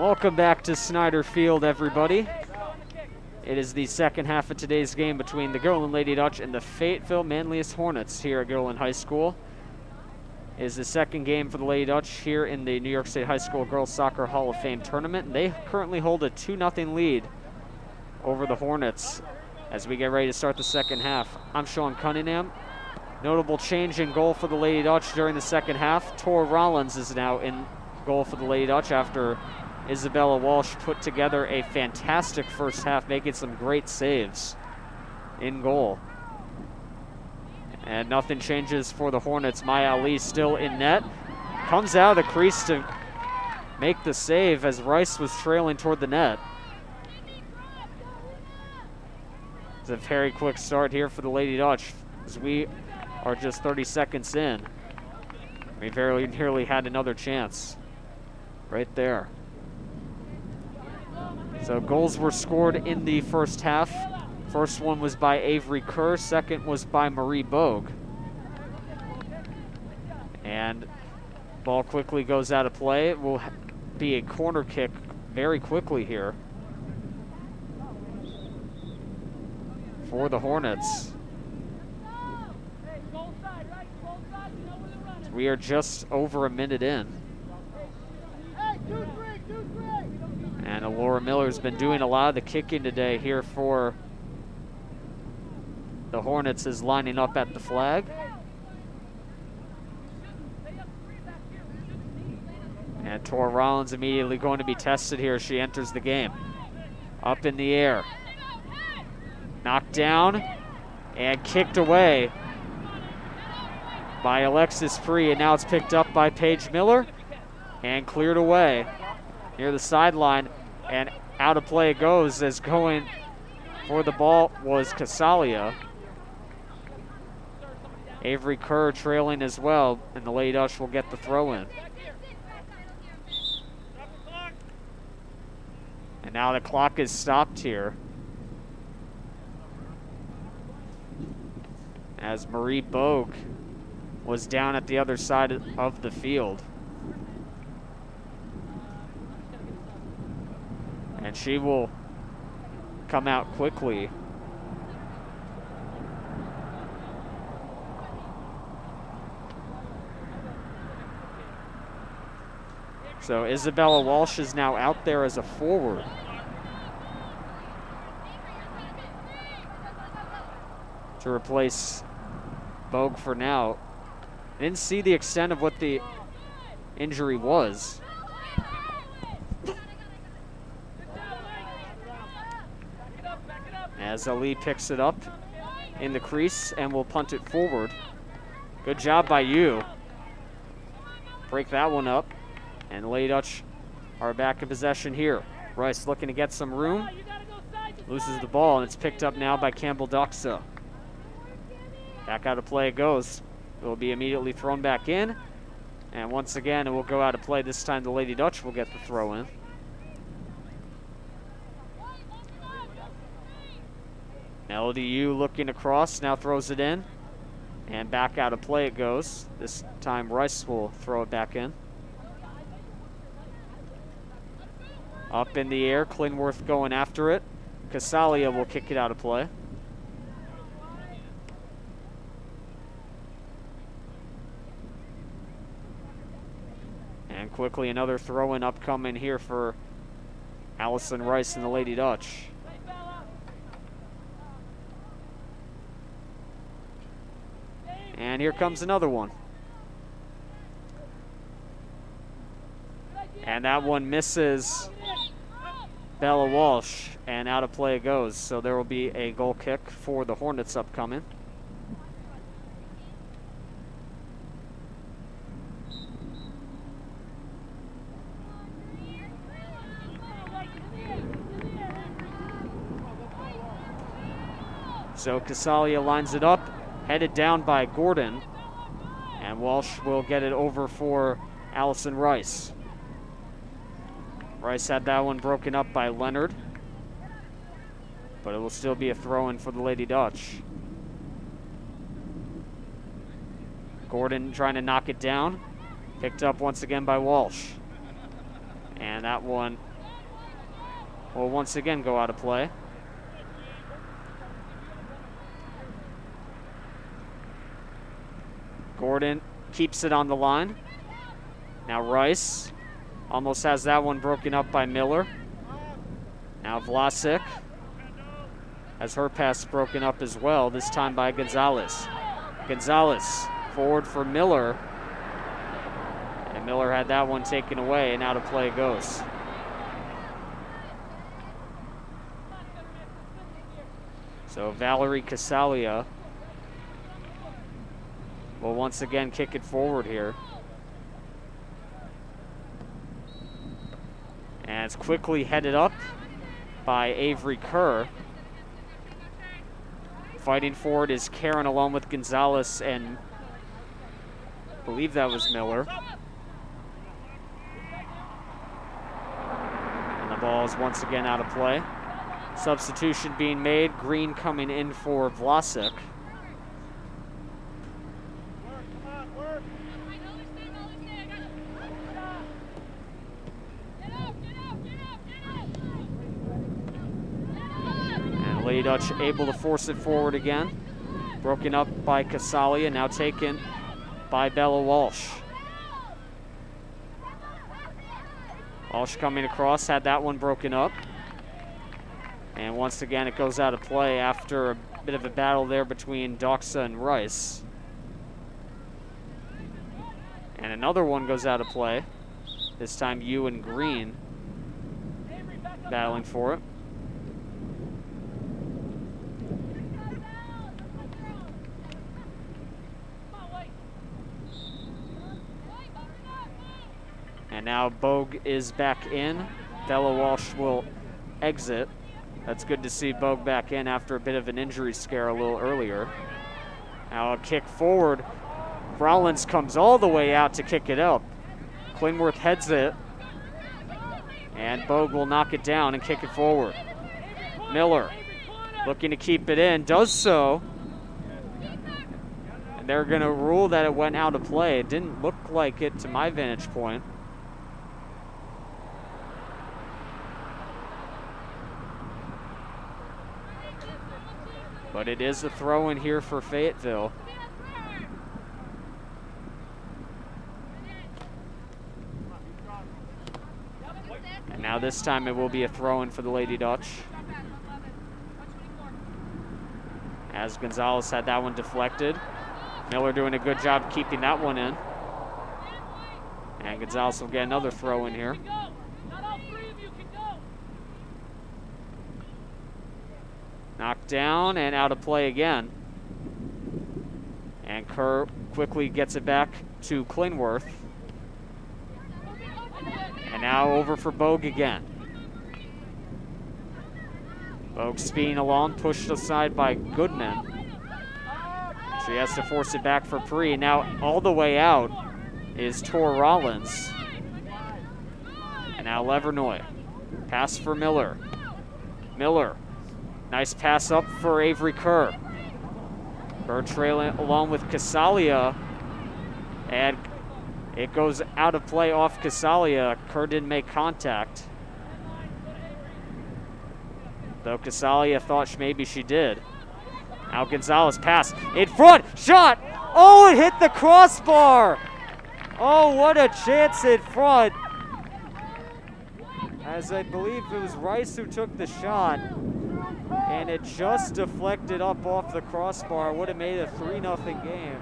Welcome back to Snyder Field, everybody. It is the second half of today's game between the Gilliland Lady Dutch and the Fayetteville Manlius Hornets here at Gilliland High School. It is the second game for the Lady Dutch here in the New York State High School Girls Soccer Hall of Fame tournament. They currently hold a 2-0 lead over the Hornets as we get ready to start the second half. I'm Sean Cunningham. Notable change in goal for the Lady Dutch during the second half. Tor Rollins is now in goal for the Lady Dutch after Isabella Walsh put together a fantastic first half, making some great saves in goal. And nothing changes for the Hornets. Maya Ali still in net. Comes out of the crease to make the save as Rice was trailing toward the net. It's a very quick start here for the Lady Dutch as we are just 30 seconds in. We very nearly had another chance right there. So goals were scored in the first half. First one was by Avery Kerr. Second was by Marie Bogue. And ball quickly goes out of play. It will be a corner kick very quickly here for the Hornets. We are just over a minute in. And Laura Miller's been doing a lot of the kicking today here for the Hornets, is lining up at the flag. And Tor Rollins immediately going to be tested here as she enters the game. Up in the air. Knocked down and kicked away by Alexis Free, and now it's picked up by Paige Miller and cleared away near the sideline, and out of play it goes, as going for the ball was Casalia. Avery Kerr trailing as well, and the Lady Dutch will get the throw in. And now the clock is stopped here as Marie Bogue was down at the other side of the field. And she will come out quickly. So Isabella Walsh is now out there as a forward. To replace Bogue for now. Didn't see the extent of what the injury was. As Ali picks it up in the crease and will punt it forward. Good job by you. Break that one up. And the Lady Dutch are back in possession here. Rice looking to get some room. Loses the ball, and it's picked up now by Campbell Doxa. Back out of play it goes. It will be immediately thrown back in. And once again, it will go out of play. This time the Lady Dutch will get the throw in. Melody Yu looking across, now throws it in. And back out of play it goes. This time Rice will throw it back in. Up in the air, Clinworth going after it. Casalia will kick it out of play. And quickly another throw-in upcoming here for Allison Rice and the Lady Dutch. And here comes another one. And that one misses Bella Walsh, and out of play it goes. So there will be a goal kick for the Hornets upcoming. So Casalia lines it up, headed down by Gordon, and Walsh will get it over for Allison Rice. Rice had that one broken up by Leonard, but it will still be a throw-in for the Lady Dutch. Gordon trying to knock it down, picked up once again by Walsh. And that one will once again go out of play. Gordon keeps it on the line. Now Rice almost has that one broken up by Miller. Now Vlasic has her pass broken up as well, this time by Gonzalez. Gonzalez forward for Miller. And Miller had that one taken away, and out of play it goes. So Valerie Casalia will once again kick it forward here. And it's quickly headed up by Avery Kerr. Fighting for it is Karen along with Gonzalez and I believe that was Miller. And the ball is once again out of play. Substitution being made. Green coming in for Vlasic. And Lady Dutch able to force it forward again. Broken up by Casalia, now taken by Bella Walsh. Walsh coming across, had that one broken up. And once again, it goes out of play after a bit of a battle there between Doxa and Rice. And another one goes out of play. This time, Yu and Green battling for it. And now Bogue is back in. Bella Walsh will exit. That's good to see Bogue back in after a bit of an injury scare a little earlier. Now a kick forward. Rollins comes all the way out to kick it up. Klingworth heads it. And Bogue will knock it down and kick it forward. Miller looking to keep it in, does so. And they're going to rule that it went out of play. It didn't look like it to my vantage point. But it is a throw in here for Fayetteville. And now this time it will be a throw in for the Lady Dutch. As Gonzalez had that one deflected. Miller doing a good job keeping that one in. And Gonzalez will get another throw in here. Knocked down and out of play again. And Kerr quickly gets it back to Klingworth. And now over for Bogue again. Bogue speeding along, pushed aside by Goodman. She has to force it back for Pree. Now all the way out is Tor Rollins. And now Levernoy. Pass for Miller. Miller. Nice pass up for Avery Kerr. Kerr trailing along with Casalia. And it goes out of play off Casalia. Kerr didn't make contact. Though Casalia thought maybe she did. Now Gonzalez pass. In front. Shot. Oh, it hit the crossbar. Oh, what a chance in front. As I believe it was Rice who took the shot. And it just deflected up off the crossbar. Would have made it a 3-0 game.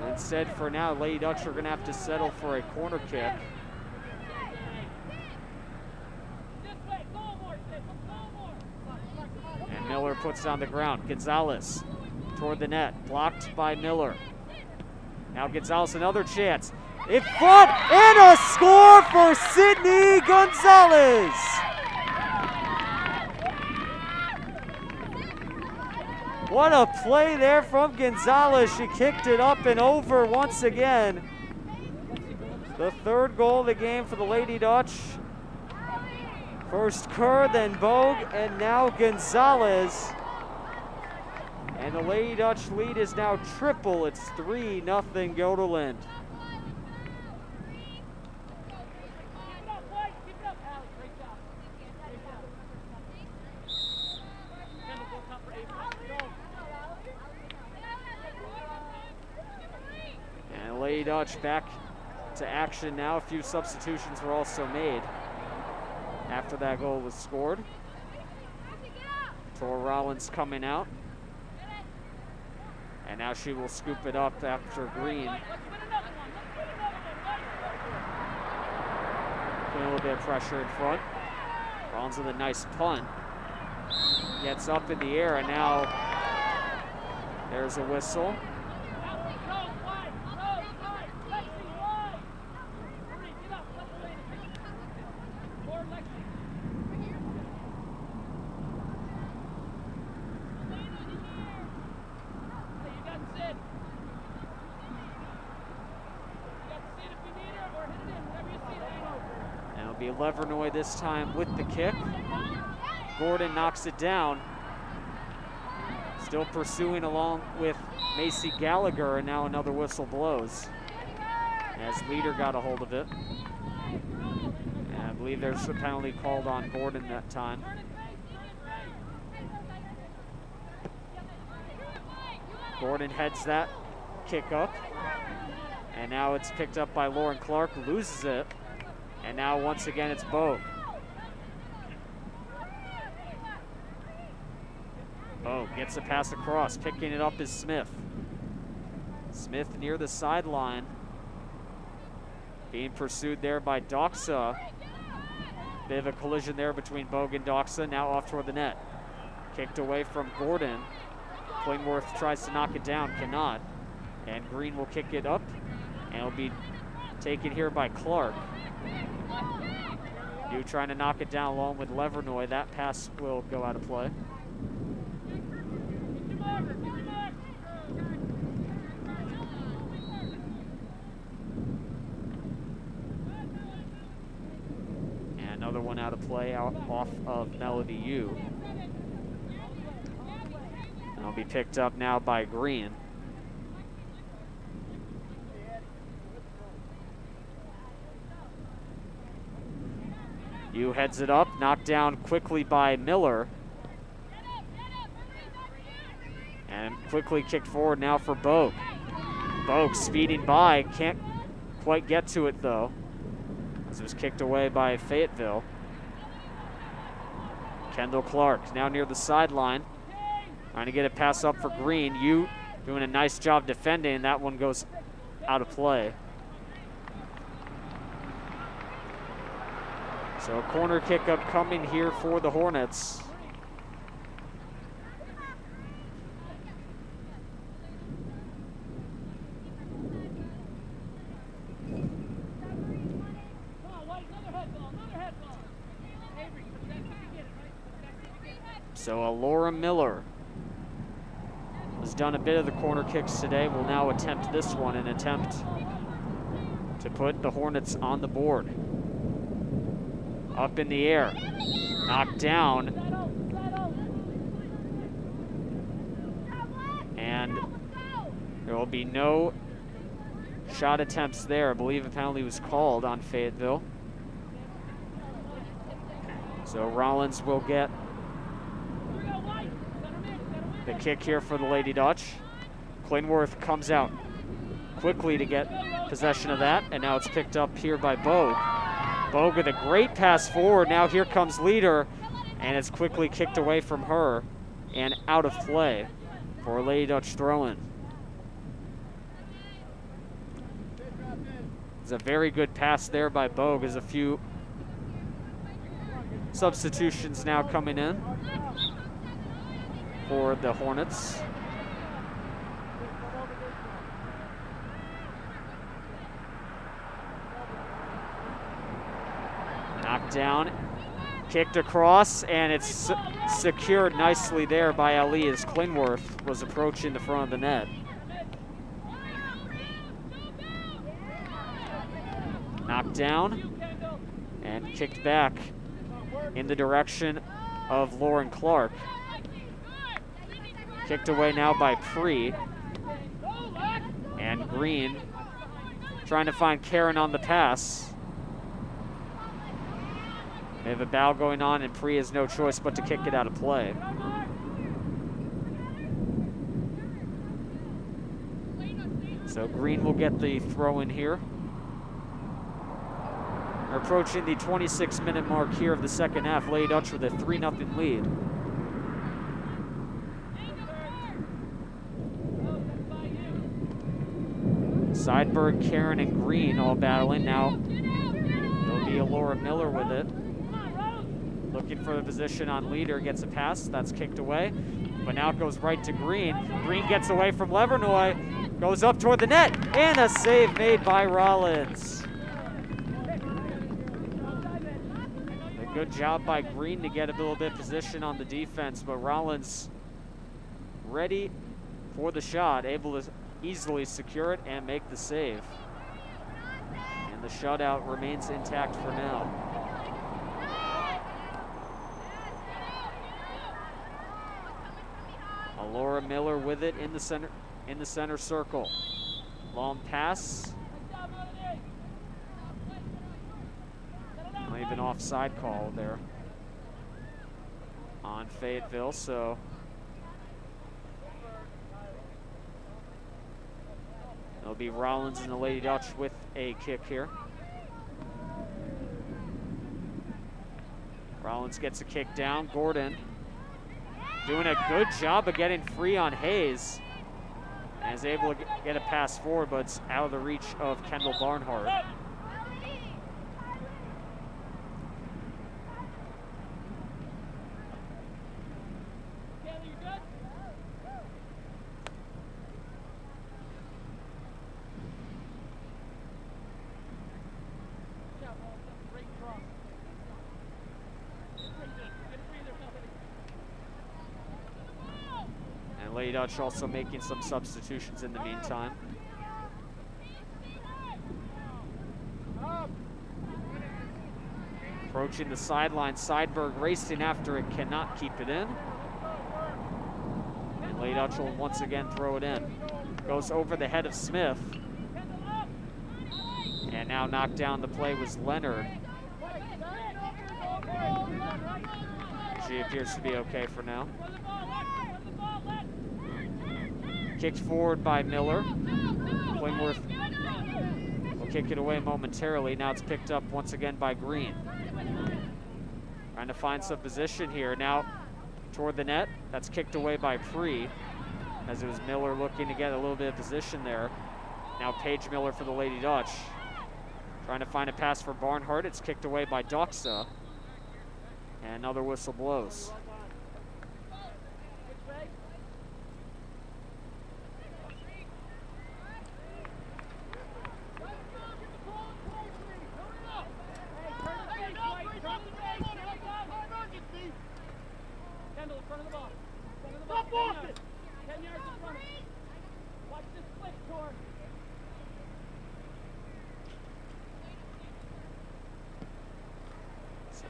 Instead, for now, Lady Dutch are going to have to settle for a corner kick. And Miller puts it on the ground. Gonzalez toward the net. Blocked by Miller. Now Gonzalez, another chance. In front, and a score for Sydney Gonzalez! What a play there from Gonzalez. She kicked it up and over once again. The third goal of the game for the Lady Dutch. First Kerr, then Bogue, and now Gonzalez. And the Lady Dutch lead is now triple. It's 3-0 Goderland. Lady Dutch back to action now. A few substitutions were also made after that goal was scored. Tor Rollins coming out. And now she will scoop it up after Green. Putting a little bit of pressure in front. Rollins with a nice punt. Gets up in the air, and now there's a whistle. Be Levernoy this time with the kick. Gordon knocks it down. Still pursuing along with Macy Gallagher, and now another whistle blows as Leader got a hold of it. And I believe there's a penalty called on Gordon that time. Gordon heads that kick up, and now it's picked up by Lauren Clark, who loses it. And now once again it's Bogue. Bogue gets a pass across. Picking it up is Smith. Smith near the sideline. Being pursued there by Doxa. Bit of a collision there between Bogue and Doxa. Now off toward the net. Kicked away from Gordon. Klingworth tries to knock it down, cannot. And Green will kick it up. And it'll be taken here by Clark. New trying to knock it down along with Levernoy. That pass will go out of play. And another one out of play off of Melody Yu. And it'll be picked up now by Green. Yu heads it up, knocked down quickly by Miller. And quickly kicked forward now for Bogue. Bogue speeding by, can't quite get to it though, as it was kicked away by Fayetteville. Kendall Clark now near the sideline, trying to get a pass up for Green. Yu doing a nice job defending, that one goes out of play. So a corner kick up coming here for the Hornets. So Laura Miller has done a bit of the corner kicks today. Will now attempt this one, an attempt to put the Hornets on the board. Up in the air, knocked down, and there will be no shot attempts there. I believe a penalty was called on Fayetteville. So Rollins will get the kick here for the Lady Dutch. Klingworth comes out quickly to get possession of that, and now it's picked up here by Bogue. Bogue with a great pass forward. Now here comes Leader, and it's quickly kicked away from her and out of play for Lady Dutch throw-in. It's a very good pass there by Bogue, as a few substitutions now coming in for the Hornets. Knocked down, kicked across, and it's secured nicely there by Ali as Klingworth was approaching the front of the net. Knocked down and kicked back in the direction of Lauren Clark. Kicked away now by Pree. And Green trying to find Karen on the pass. They have a bow going on, and Pree has no choice but to kick it out of play. So Green will get the throw in here. We're approaching the 26-minute mark here of the second half. Lady Dutch with a 3-0 lead. Seidberg, Karen, and Green all battling. Now it'll be Laura Miller with it. Looking for the position on leader, gets a pass, that's kicked away. But now it goes right to Green. Green gets away from Levernoy, goes up toward the net, and a save made by Rollins. A good job by Green to get a little bit of position on the defense, but Rollins ready for the shot, able to easily secure it and make the save. And the shutout remains intact for now. Laura Miller with it in the center circle. Long pass. Not even offside call there on Fayetteville, so it'll be Rollins and the Lady Dutch with a kick here. Rollins gets a kick down. Gordon doing a good job of getting free on Hayes. And is able to get a pass forward, but it's out of the reach of Kendall Barnhart. Lady Dutch also making some substitutions in the meantime. Approaching the sideline, Seidberg racing after it, cannot keep it in. And Lady Dutch will once again throw it in. Goes over the head of Smith. And now knocked down the play was Leonard. She appears to be okay for now. Kicked forward by Miller. Klingworth will kick it away momentarily. Now it's picked up once again by Green. Trying to find some position here. Now toward the net. That's kicked away by Pree, as it was Miller looking to get a little bit of position there. Now Paige Miller for the Lady Dutch. Trying to find a pass for Barnhart. It's kicked away by Doxa. And another whistle blows.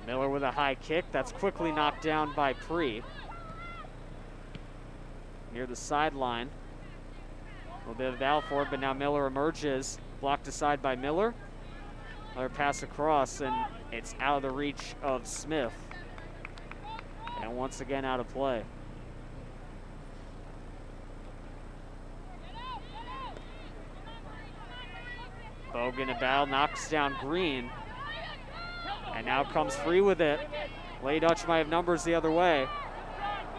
Miller with a high kick. That's quickly knocked down by Pree. Near the sideline. A little bit of battle for it, but now Miller emerges. Blocked aside by Miller. Another pass across, and it's out of the reach of Smith. And once again out of play. Bogan a battle, knocks down Green. And now comes free with it. Lady Dutch might have numbers the other way.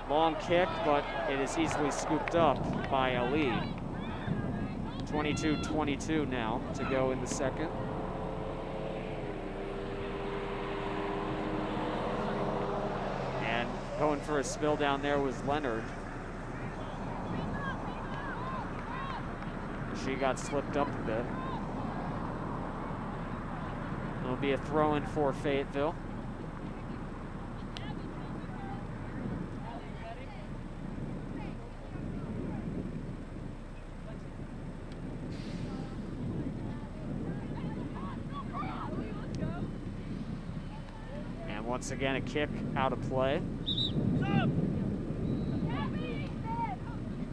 Long kick, but it is easily scooped up by Ali. 22-22 now to go in the second. And going for a spill down there was Leonard. She got slipped up a bit. It'll be a throw-in for Fayetteville. And once again, a kick out of play.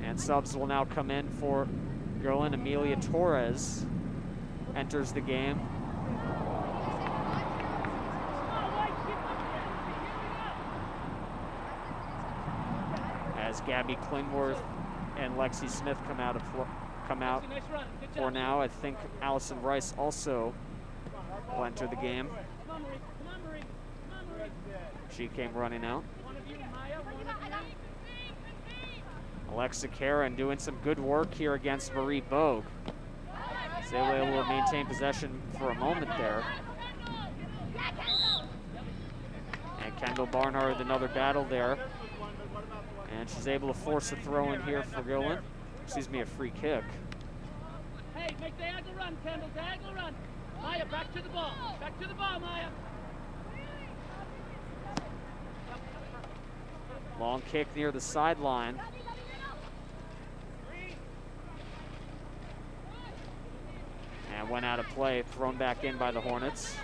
And subs will now come in for Gerlin. Amelia Torres enters the game. As Gabby Klingworth and Lexi Smith come out of come out for now. I think Allison Rice also will enter the game. She came running out. Alexa Karen doing some good work here against Marie Bogue. They were able to maintain possession for a moment there. And Kendall Barnhart with another battle there. And she's able to force a throw in here for Gillen. Excuse me, a free kick. Hey, make diagonal run, Kendall, diagonal run. Maya, back to the ball. Back to the ball, Maya. Long kick near the sideline. And went out of play, thrown back in by the Hornets.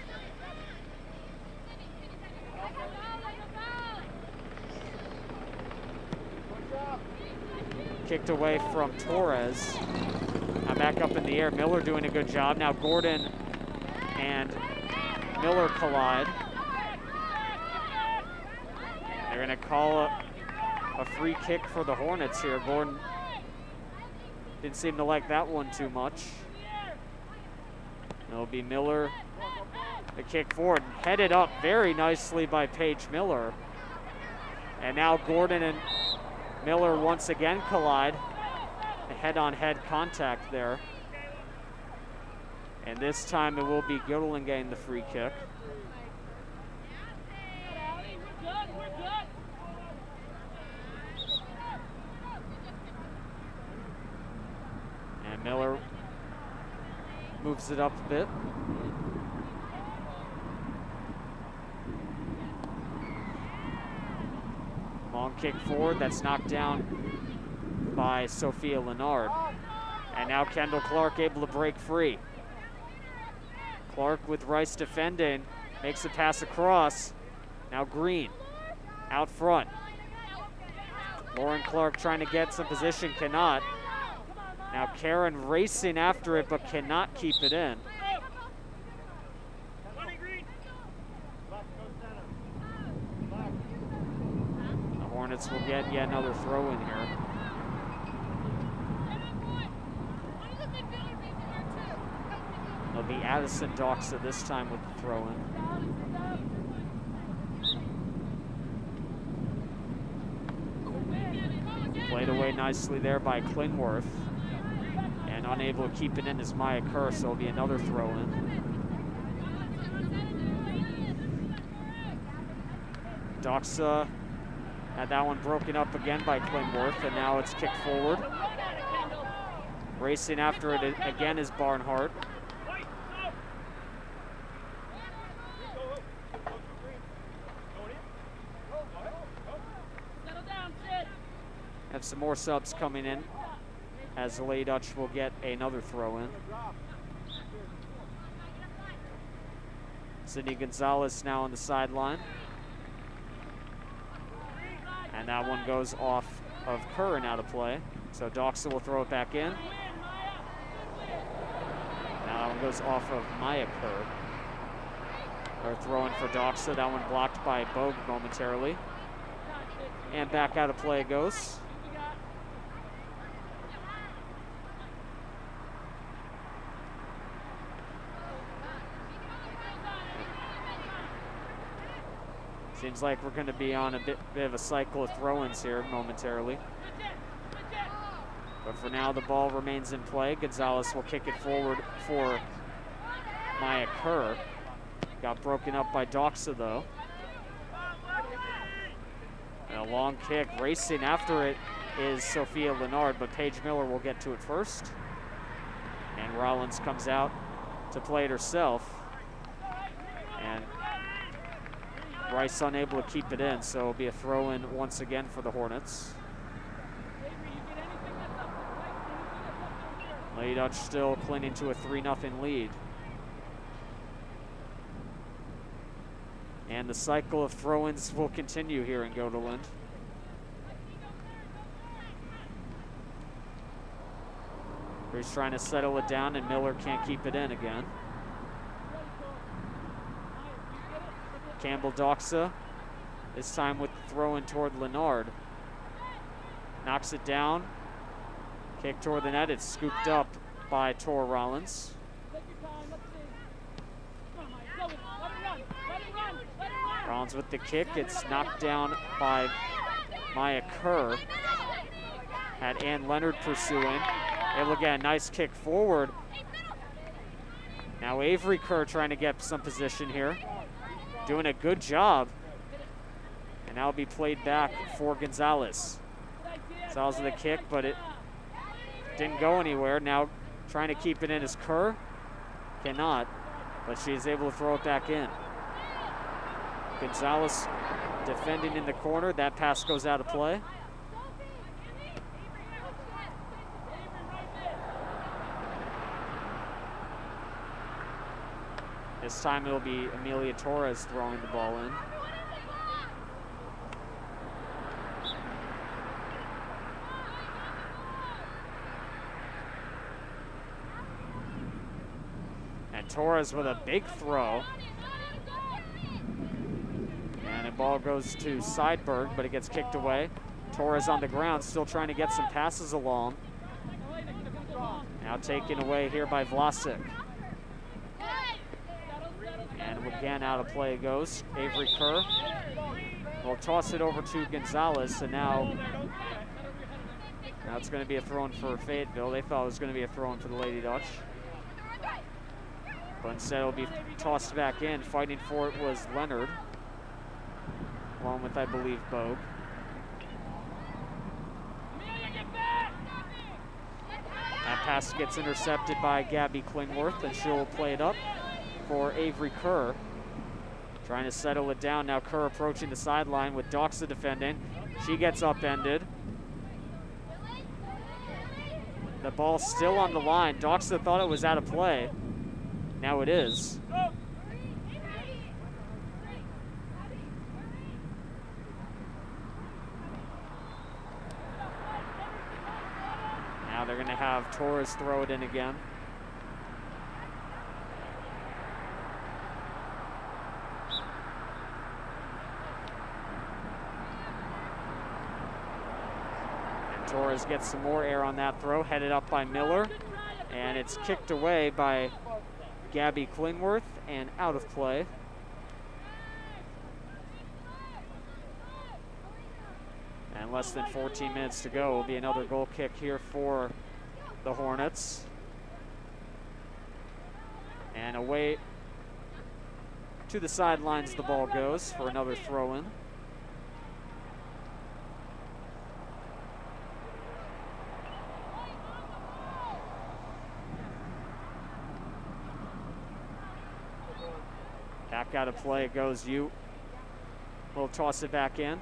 Kicked away from Torres. Now back up in the air. Miller doing a good job. Now Gordon and Miller collide. They're going to call a free kick for the Hornets here. Gordon didn't seem to like that one too much. It'll be Miller, the kick forward, headed up very nicely by Paige Miller. And now Gordon and Miller once again collide. A head-on-head contact there. And this time it will be Gillen getting the free kick. And Miller moves it up a bit. Long kick forward, that's knocked down by Sophia Leonard. And now Kendall Clark able to break free. Clark with Rice defending, makes a pass across. Now Green, out front. Lauren Clark trying to get some position, cannot. Now Karen racing after it, but cannot keep it in. The Hornets will get yet another throw in here. It'll be Addison Doxa this time with the throw in. Played away nicely there by Clinworth. And unable to keep it in is Maya Kerr, so it'll be another throw in. Doxa had that one broken up again by Clinworth, and now it's kicked forward. Racing after it again is Barnhart. Have some more subs coming in, as the Lady Dutch will get another throw in. Sydney Gonzalez now on the sideline. And that one goes off of Kerr and out of play. So Doxa will throw it back in. Now that one goes off of Maya Kerr. They're throwing for Doxa. That one blocked by Bogue momentarily. And back out of play it goes. Seems like we're going to be on a bit of a cycle of throw-ins here momentarily. But for now, the ball remains in play. Gonzalez will kick it forward for Maya Kerr. Got broken up by Doxa, though. And a long kick. Racing after it is Sophia Leonard, but Paige Miller will get to it first. And Rollins comes out to play it herself. And Rice unable to keep it in, so it'll be a throw-in once again for the Hornets. Lady Dutch still clinging to a 3-0 lead. And the cycle of throw-ins will continue here in Goderland. He's trying to settle it down, and Miller can't keep it in again. Campbell Doxa, this time with the throw in toward Leonard. Knocks it down. Kick toward the net. It's scooped up by Tor Rollins. Take your time. Let's see. Come on, Maya. Go with it. Let it run. Let it run. Let it run. Rollins with the kick. It's knocked down by Maya Kerr. Had Ann Leonard pursuing. Able to get a nice kick forward. Now Avery Kerr trying to get some position here. Doing a good job. And now it'll be played back for Gonzalez. Gonzalez with a kick, but it didn't go anywhere. Now trying to keep it in is Kerr. Cannot, but she's able to throw it back in. Gonzalez defending in the corner. That pass goes out of play. This time it'll be Amelia Torres throwing the ball in. And Torres with a big throw. And the ball goes to Seidberg, but it gets kicked away. Torres on the ground, still trying to get some passes along. Now taken away here by Vlasic. And again, out of play it goes. Avery Kerr will toss it over to Gonzalez, and now it's going to be a throw-in for Fayetteville. They thought it was going to be a throw-in for the Lady Dutch. But instead it'll be tossed back in. Fighting for it was Leonard, along with, I believe, Bogue. That pass gets intercepted by Gabby Klingworth, and she'll play it up for Avery Kerr. Trying to settle it down. Now Kerr approaching the sideline with Doxa defending. She gets upended. The ball's still on the line. Doxa thought it was out of play. Now it is. Now they're going to have Torres throw it in again. Torres gets some more air on that throw, headed up by Miller, and it's kicked away by Gabby Klingworth and out of play. And less than 14 minutes to go. Will be another goal kick here for the Hornets. And away to the sidelines the ball goes for another throw-in. Back out of play it goes. We'll toss it back in.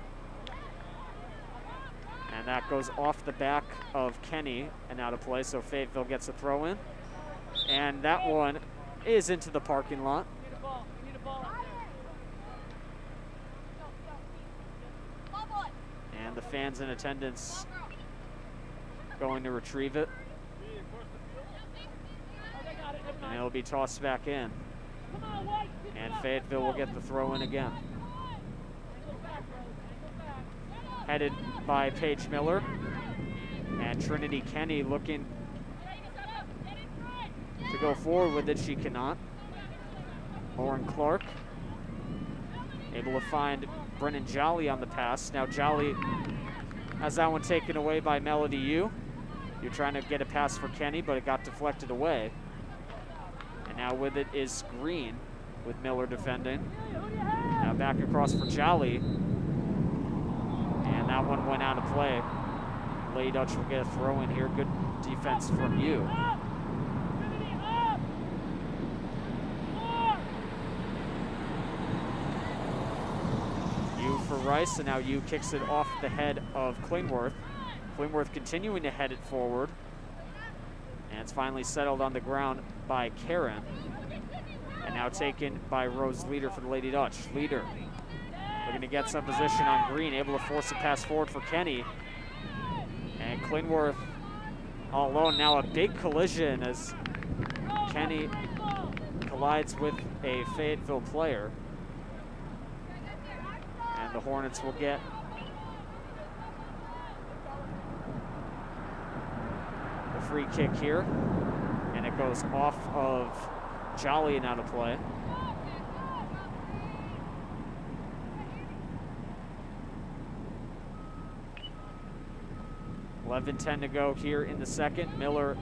And that goes off the back of Kenny and out of play, so Fayetteville gets a throw in. And that one is into the parking lot. And the fans in attendance going to retrieve it. And it'll be tossed back in. And Fayetteville will get the throw in again. Headed by Paige Miller. And Trinity Kenny looking to go forward with it. She cannot. Lauren Clark able to find Brennan Jolly on the pass. Now Jolly has that one taken away by Melody Yu. You're trying to get a pass for Kenny, but it got deflected away. And now with it is Green, with Miller defending. Now back across for Jolly. And that one went out of play. Lady Dutch will get a throw in here. Good defense from Yu. Yu for Rice, and now Yu kicks it off the head of Klingworth. Klingworth continuing to head it forward. And it's finally settled on the ground by Karen. And now taken by Rose Leader for the Lady Dutch. Leader looking to get some position on Green, able to force a pass forward for Kenny. And Klingworth all alone. Now a big collision as Kenny collides with a Fayetteville player. And the Hornets will get free kick here. And it goes off of Jolly and out of play. .11:10 to go here in the second. Miller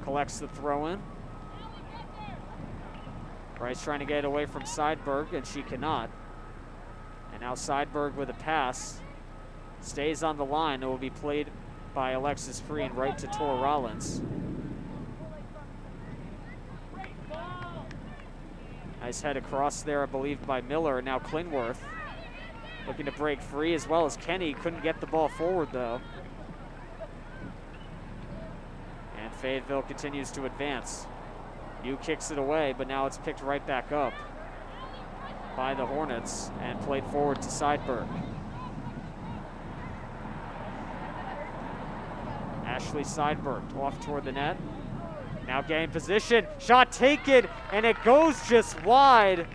collects the throw in. Rice trying to get away from Seidberg, and she cannot. And now Seidberg with a pass. Stays on the line. It will be played by Alexis Freen right to Tor Rollins. Nice head across there, I believe, by Miller. Now Klingworth looking to break free, as well as Kenny. Couldn't get the ball forward, though. And Fayetteville continues to advance. Yu kicks it away, but now it's picked right back up by the Hornets and played forward to Seidberg. Ashley Seidberg off toward the net. Now getting position, shot taken, and it goes just wide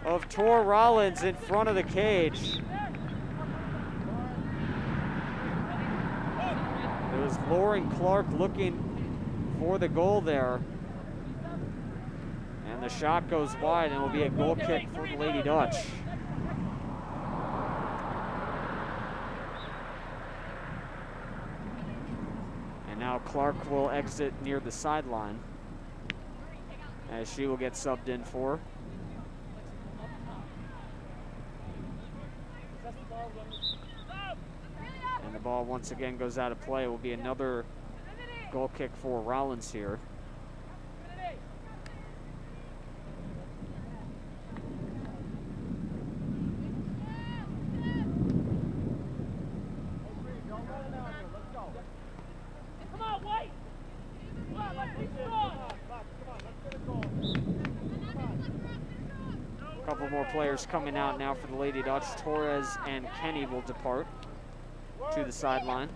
of Tor Rollins in front of the cage. It was Lauren Clark looking for the goal there. And the shot goes wide, and it will be a goal kick for the Lady Dutch. And now Clark will exit near the sideline, as she will get subbed in for. And the ball once again goes out of play. It will be another goal kick for Rollins here. A couple more players coming out now for the Lady Dutch. Torres and Kenny will depart to the sideline.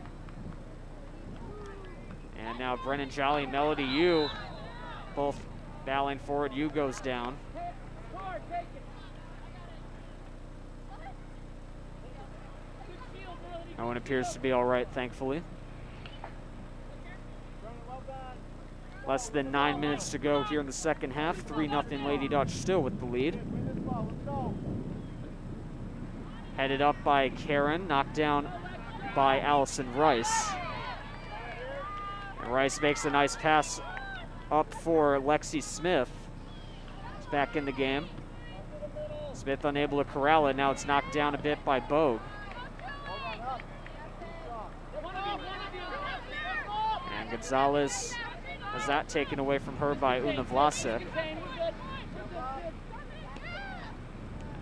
And now Brennan Jolly and Melody Yu both battling forward. Yu goes down. That one appears to be all right, thankfully. Less than 9 minutes to go here in the second half. 3-0 Lady Dutch still with the lead. Headed up by Karen, knocked down by Allison Rice. And Rice makes a nice pass up for Lexi Smith. She's back in the game. Smith unable to corral it. Now it's knocked down a bit by Bogue. And Gonzalez has that taken away from her by Una Vlasic.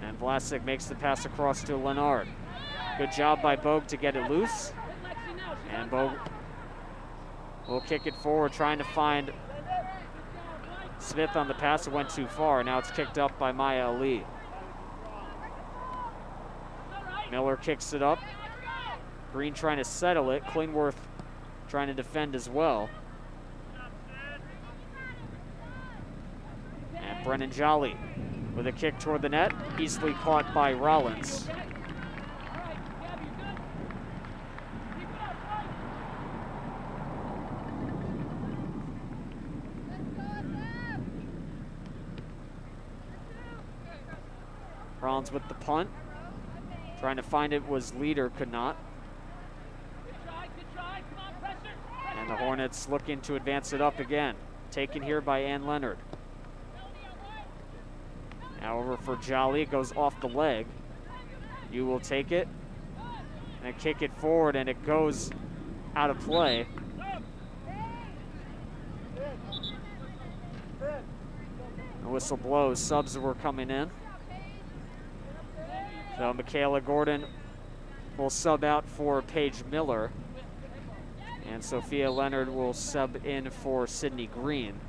And Vlasic makes the pass across to Leonard. Good job by Bogue to get it loose. And Bogue will kick it forward, trying to find Smith on the pass. It went too far. Now it's kicked up by Maya Ali. Miller kicks it up. Green trying to settle it. Klingworth trying to defend as well. And Brennan Jolly with a kick toward the net, easily caught by Rollins. Rollins with the punt. Trying to find it was Leader, could not. And the Hornets looking to advance it up again. Taken here by Ann Leonard. Now over for Jolly, it goes off the leg. You will take it and kick it forward, and it goes out of play. The whistle blows, subs were coming in. So Michaela Gordon will sub out for Paige Miller, and Sophia Leonard will sub in for Sydney Green.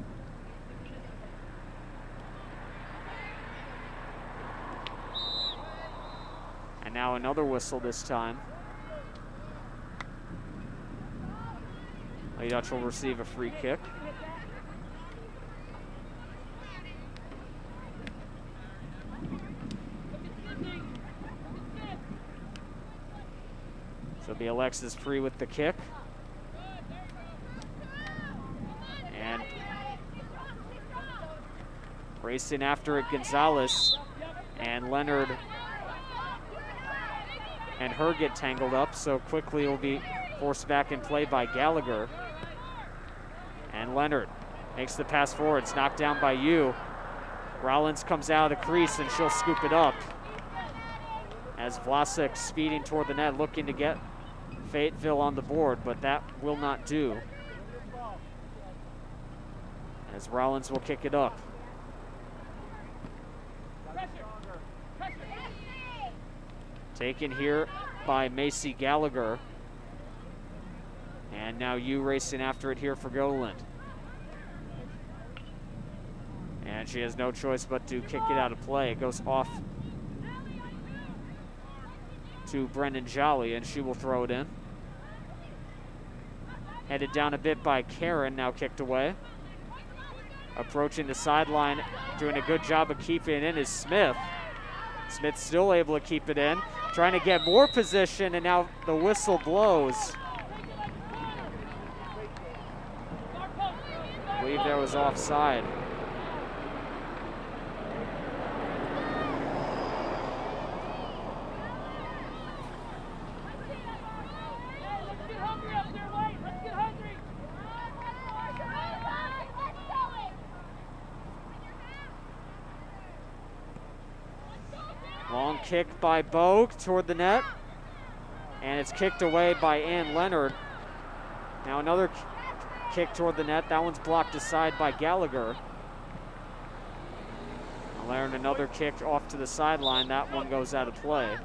And now another whistle this time. Lady Dutch will receive a free kick. So it'll be Alexis Free with the kick. Racing after it, Gonzalez, and Leonard and her get tangled up, so quickly will be forced back in play by Gallagher. And Leonard makes the pass forward. It's knocked down by Yu. Rollins comes out of the crease, and she'll scoop it up. As Vlasic speeding toward the net, looking to get Fayetteville on the board, but that will not do. As Rollins will kick it up. Taken here by Macy Gallagher. And now Yu racing after it here for Goland. And she has no choice but to kick it out of play. It goes off to Brendan Jolly, and she will throw it in. Headed down a bit by Karen, now kicked away. Approaching the sideline, doing a good job of keeping it in is Smith. Smith still able to keep it in, trying to get more position, and now the whistle blows. I believe there was offside. Long kick by Bogue toward the net, and it's kicked away by Ann Leonard. Now another kick toward the net. That one's blocked aside by Gallagher. Leonard another kick off to the sideline. That one goes out of play.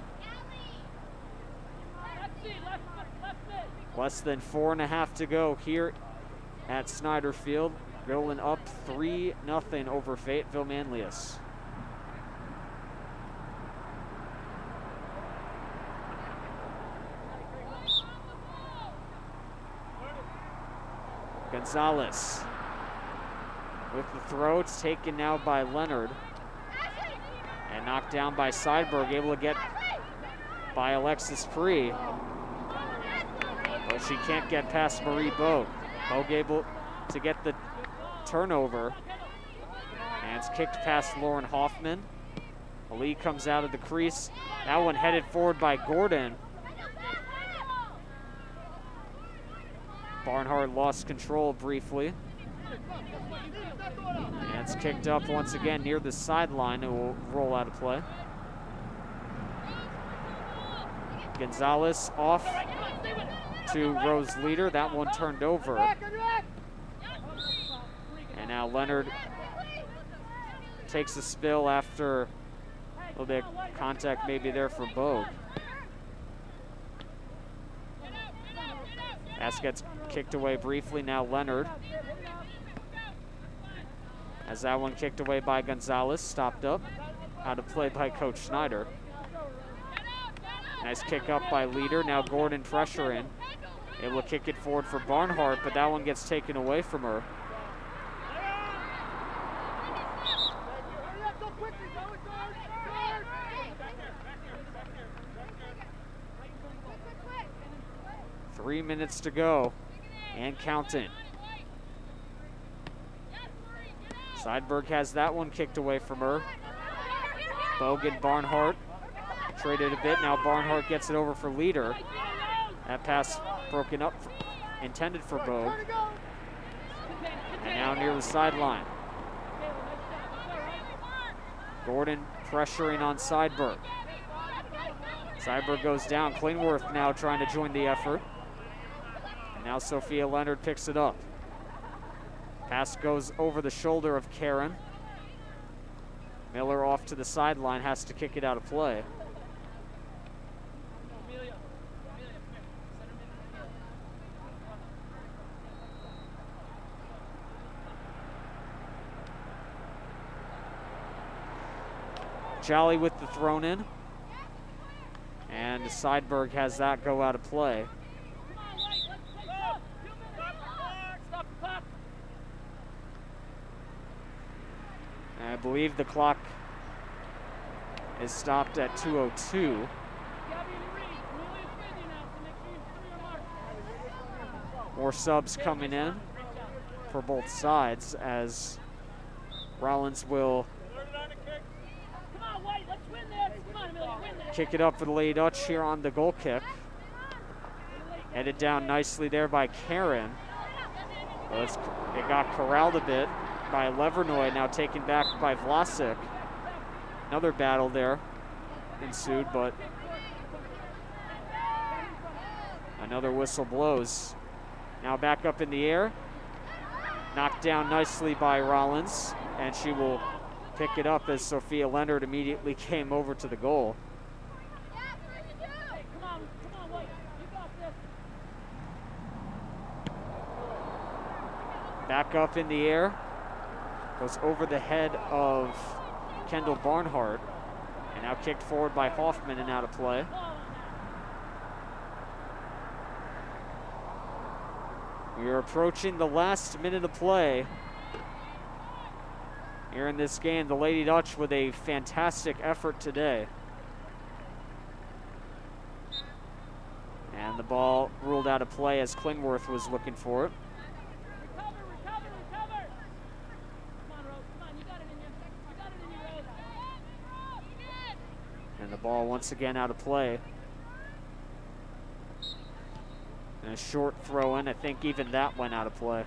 Less than 4.5 to go here at Snyder Field. Going up 3-0 over Fayetteville Manlius. Gonzalez with the throw. It's taken now by Leonard and knocked down by Seidberg, able to get by Alexis Free, but she can't get past Marie Bogue. Bogue able to get the turnover, and it's kicked past Lauren Hoffman. Ali comes out of the crease. That one headed forward by Gordon. Barnhart lost control briefly. And it's kicked up once again near the sideline. It will roll out of play. Gonzalez off to Rose Leader. That one turned over. And now Leonard takes a spill after a little bit of contact maybe there for Bogue. Pass gets kicked away briefly. Now Leonard. As that one kicked away by Gonzalez, stopped up. Out of play by Coach Schneider. Nice kick up by Leader. Now Gordon pressure in. Able to kick it forward for Barnhart, but that one gets taken away from her. Three minutes to go and counting. Seidberg has that one kicked away from her. Bogue and Barnhart traded a bit. Now Barnhart gets it over for Leader. That pass broken up, intended for Bogue. And now near the sideline. Gordon pressuring on Seidberg. Seidberg goes down. Klingworth now trying to join the effort. And now Sophia Leonard picks it up. Pass goes over the shoulder of Karen. Miller off to the sideline, has to kick it out of play. Jolly with the thrown in. And Seidberg has that go out of play. I believe the clock is stopped at 2:02. More subs coming in for both sides as Rollins will Come on, White, let's win this. Come on, Amelia, win this. kick it up for the Lady Dutch here on the goal kick. Headed down nicely there by Karen. Well, it got corralled a bit by Levernoy, now taken back by Vlasic. Another battle there ensued, but another whistle blows. Now back up in the air. Knocked down nicely by Rollins, and she will pick it up as Sophia Leonard immediately came over to the goal. Come on, White, you got this. Back up in the air. Goes over the head of Kendall Barnhart, and now kicked forward by Hoffman and out of play. We are approaching the last minute of play here in this game. The Lady Dutch with a fantastic effort today. And the ball ruled out of play as Klingworth was looking for it. Recover. Come on, Rose, come on, you got it in you. You got it in you, Rose. And the ball once again out of play. And a short throw in. I think even that went out of play.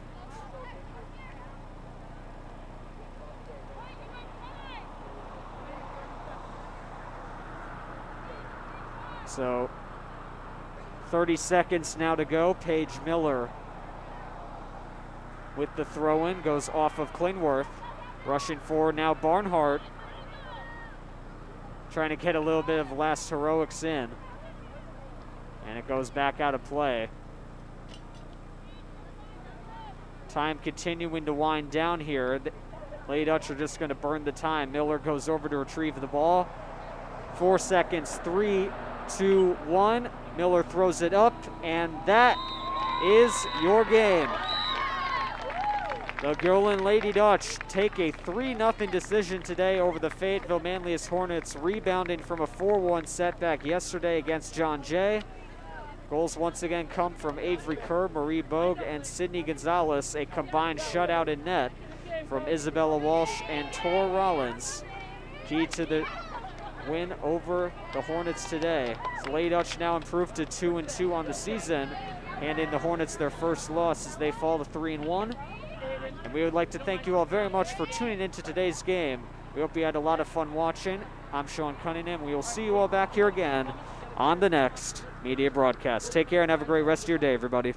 So 30 seconds now to go. Paige Miller with the throw in, goes off of Klingworth. Rushing forward now Barnhart, trying to get a little bit of last heroics in. And it goes back out of play. Time continuing to wind down here. The Lady Dutch are just going to burn the time. Miller goes over to retrieve the ball. 4 seconds, 3, 2, 1. Miller throws it up, and that is your game. The Gillen Lady Dutch take a 3-0 decision today over the Fayetteville Manlius Hornets, rebounding from a 4-1 setback yesterday against John Jay. Goals once again come from Avery Kerr, Marie Bogue, and Sydney Gonzalez. A combined shutout in net from Isabella Walsh and Tor Rollins. Key to the win over the Hornets today. So Lady Dutch now improved to 2-2 on the season, handing the Hornets their first loss as they fall to 3-1. And we would like to thank you all very much for tuning into today's game. We hope you had a lot of fun watching. I'm Sean Cunningham. We will see you all back here again on the next media broadcast. Take care and have a great rest of your day, everybody.